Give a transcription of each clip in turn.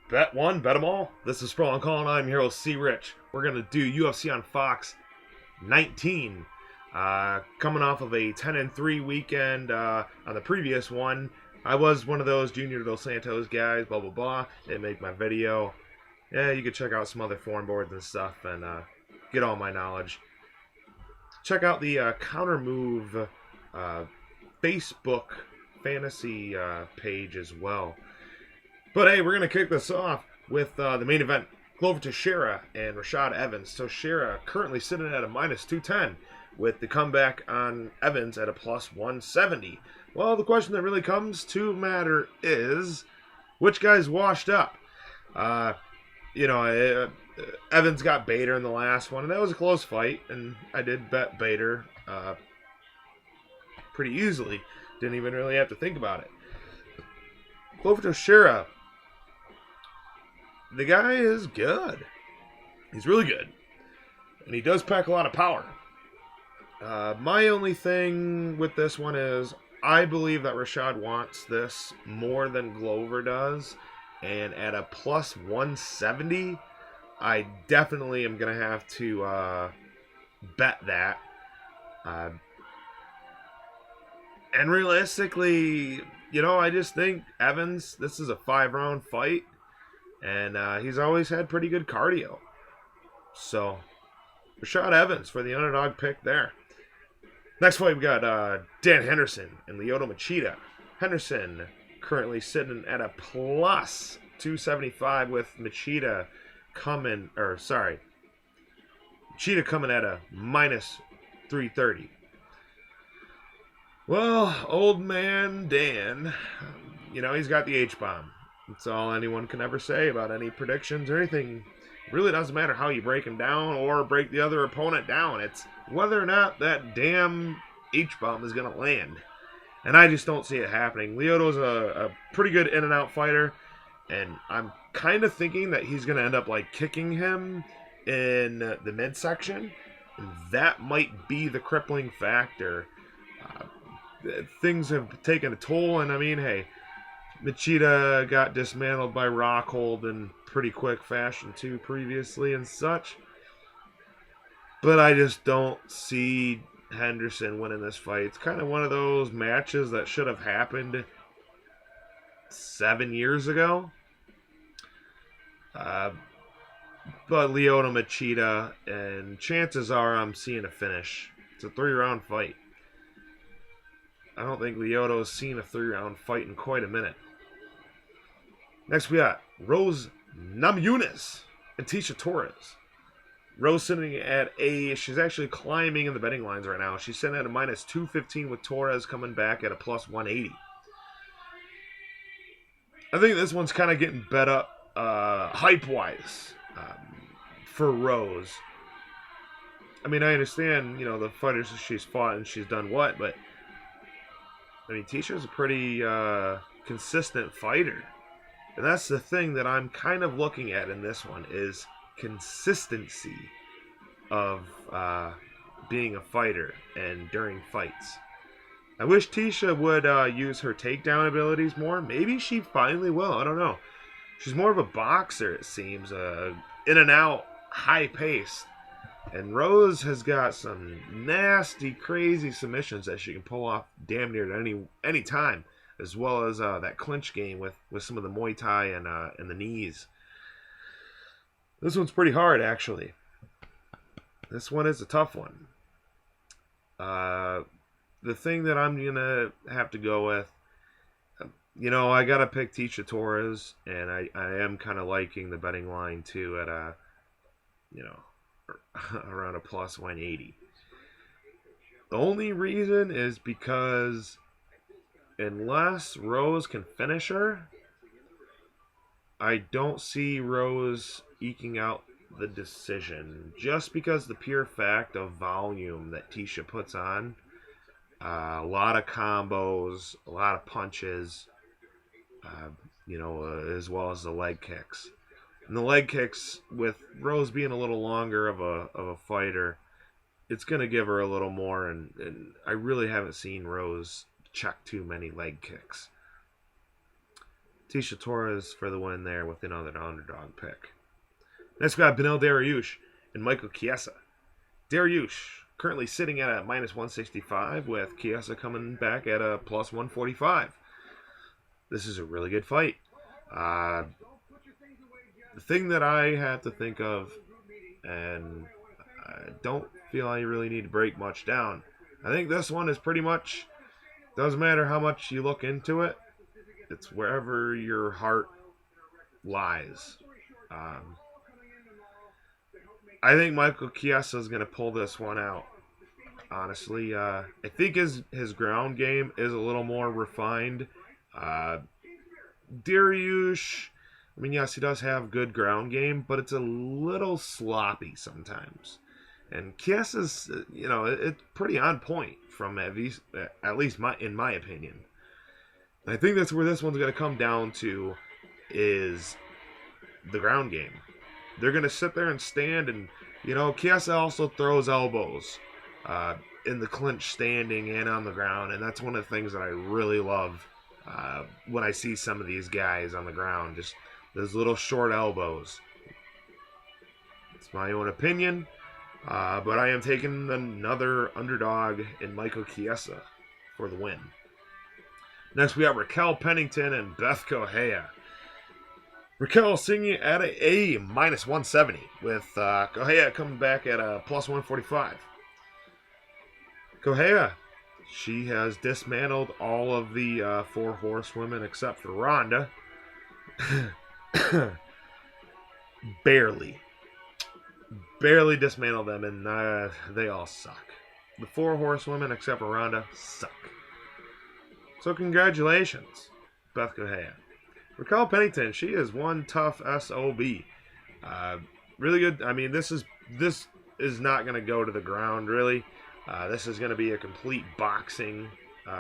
Bet one, bet 'em all. This is Sprawl and Colin. I'm your host, C. Rich. We're going to do UFC on Fox 19. Coming off of a 10-3 weekend on the previous one. I was one of those Junior Dos Santos guys, blah, blah, blah. Didn't make my video. Yeah, you could check out some other forum boards and stuff and get all my knowledge. Check out the Counter Move Facebook fantasy page as well. But hey, we're going to kick this off with the main event. Glover Teixeira and Rashad Evans. Teixeira currently sitting at a minus 210 with the comeback on Evans at a plus 170. Well, the question that really comes to matter is which guy's washed up? Evans got Bader in the last one, and that was a close fight, and I did bet Bader pretty easily. Didn't even really have to think about it. Glover Teixeira, the guy is good. He's really good. And he does pack a lot of power. My only thing with this one is I believe that Rashad wants this more than Glover does. And at a plus 170, I definitely am going to have to bet that. And realistically, I just think Evans, this is a 5-round fight. And he's always had pretty good cardio. So, Rashad Evans for the underdog pick there. Next fight, we got Dan Henderson and Lyoto Machida. Henderson currently sitting at a plus 275 with Machida coming at a minus 330. Well, old man Dan, he's got the H-bomb. That's all anyone can ever say about any predictions or anything. It really doesn't matter how you break him down or break the other opponent down. It's whether or not that damn H-bomb is going to land. And I just don't see it happening. Lyoto's a pretty good in-and-out fighter. And I'm kind of thinking that he's going to end up kicking him in the midsection. And that might be the crippling factor. Things have taken a toll. And I mean, hey, Machida got dismantled by Rockhold in pretty quick fashion too previously and such. But I just don't see Henderson winning this fight. It's kind of one of those matches that should have happened 7 years ago. But Lyoto Machida, and chances are I'm seeing a finish. It's a 3-round fight. I don't think Lyoto's seen a 3-round fight in quite a minute. Next we got Rose Namajunas and Tecia Torres. Rose sitting at she's actually climbing in the betting lines right now. She's sitting at a minus 215 with Torres coming back at a plus 180. I think this one's kind of getting bet up hype-wise for Rose. I mean, I understand, the fighters that she's fought and she's done what, but I mean, Ticia's a pretty consistent fighter. And that's the thing that I'm kind of looking at in this one is consistency of being a fighter and during fights. I wish Tecia would use her takedown abilities more. Maybe she finally will. I don't know. She's more of a boxer, it seems. In and out, high pace. And Rose has got some nasty, crazy submissions that she can pull off damn near at any time. As well as that clinch game with some of the Muay Thai and the knees. This one's pretty hard, actually. This one is a tough one. The thing that I'm going to have to go with, I got to pick Tecia Torres, and I am kind of liking the betting line, too, at around a plus 180. The only reason is because unless Rose can finish her, I don't see Rose eking out the decision. Just because the pure fact of volume that Tecia puts on. A lot of combos, a lot of punches, as well as the leg kicks. And the leg kicks, with Rose being a little longer of a fighter, it's going to give her a little more. And I really haven't seen Rose check too many leg kicks. Tisha Torres for the win there with another underdog pick. Next we got Beneil Dariush and Michael Chiesa. Dariush currently sitting at a minus 165 with Chiesa coming back at a plus 145. This is a really good fight. The thing that I have to think of, and I don't feel I really need to break much down, I think this one is pretty much, doesn't matter how much you look into it, it's wherever your heart lies. I think Michael Chiesa is going to pull this one out. Honestly, I think his ground game is a little more refined. Dariush, I mean, yes, he does have good ground game, but it's a little sloppy sometimes. And Chiesa's, it's pretty on point from at least in my opinion. And I think that's where this one's going to come down to is the ground game. They're going to sit there and stand, and, Chiesa also throws elbows in the clinch standing and on the ground, and that's one of the things that I really love when I see some of these guys on the ground, just those little short elbows. It's my own opinion, but I am taking another underdog in Michael Chiesa for the win. Next, we got Raquel Pennington and Beth Correia. Raquel singing at a minus 170 with Correia coming back at a plus 145. Correia, she has dismantled all of the 4 horsewomen except for Ronda. Barely dismantled them, and they all suck. The 4 horsewomen except for Ronda suck. So congratulations, Beth Correia. Raquel Pennington, she is one tough SOB. Really good. I mean, this is not going to go to the ground, really. This is going to be a complete boxing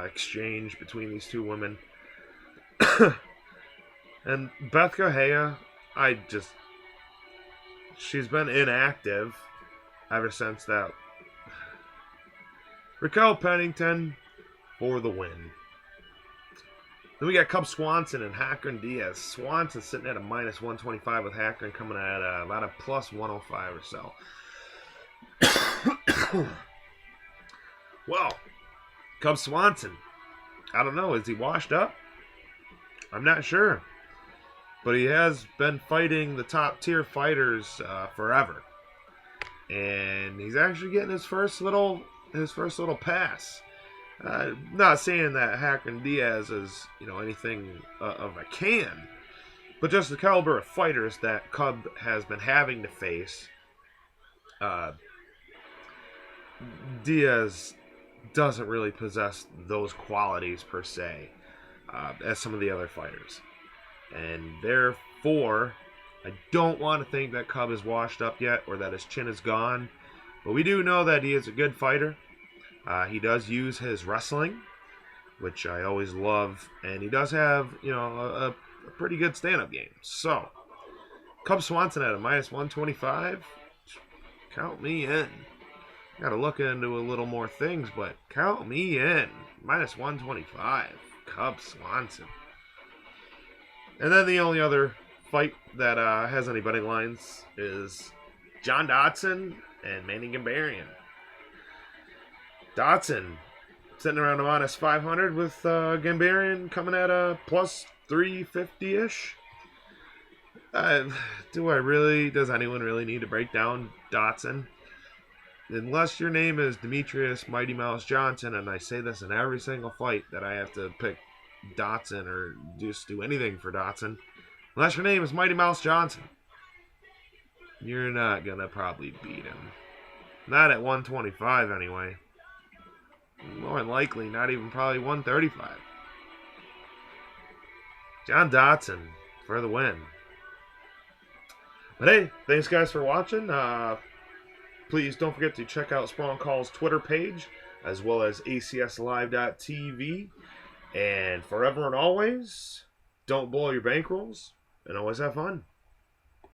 exchange between these 2 women. And Beth Correia, she's been inactive ever since that. Raquel Pennington for the win. Then we got Cub Swanson and Hackern Diaz. Swanson sitting at a minus 125 with Hackern coming at about a plus 105 or so. Well, Cub Swanson, I don't know, is he washed up? I'm not sure. But he has been fighting the top tier fighters forever. And he's actually getting his first little pass. Not saying that Hackern Diaz is, anything of a can, but just the caliber of fighters that Cub has been having to face. Diaz doesn't really possess those qualities per se as some of the other fighters, and therefore I don't want to think that Cub is washed up yet or that his chin is gone, but we do know that he is a good fighter. He does use his wrestling, which I always love, and he does have, a pretty good stand-up game. So, Cub Swanson at a minus 125, count me in. Got to look into a little more things, but count me in. Minus 125, Cub Swanson. And then the only other fight that has any betting lines is John Dodson and Manny Gambarian. Dodson sitting around a minus 500 with Gambarian coming at a plus 350-ish. Does anyone really need to break down Dodson? Unless your name is Demetrius Mighty Mouse Johnson, and I say this in every single fight that I have to pick Dodson or just do anything for Dodson. Unless your name is Mighty Mouse Johnson, you're not going to probably beat him. Not at 125 anyway. More than likely, not even probably 135. John Dodson for the win. But hey, thanks guys for watching. Please don't forget to check out Spawn Call's Twitter page, as well as acslive.tv. And forever and always, don't blow your bankrolls, and always have fun.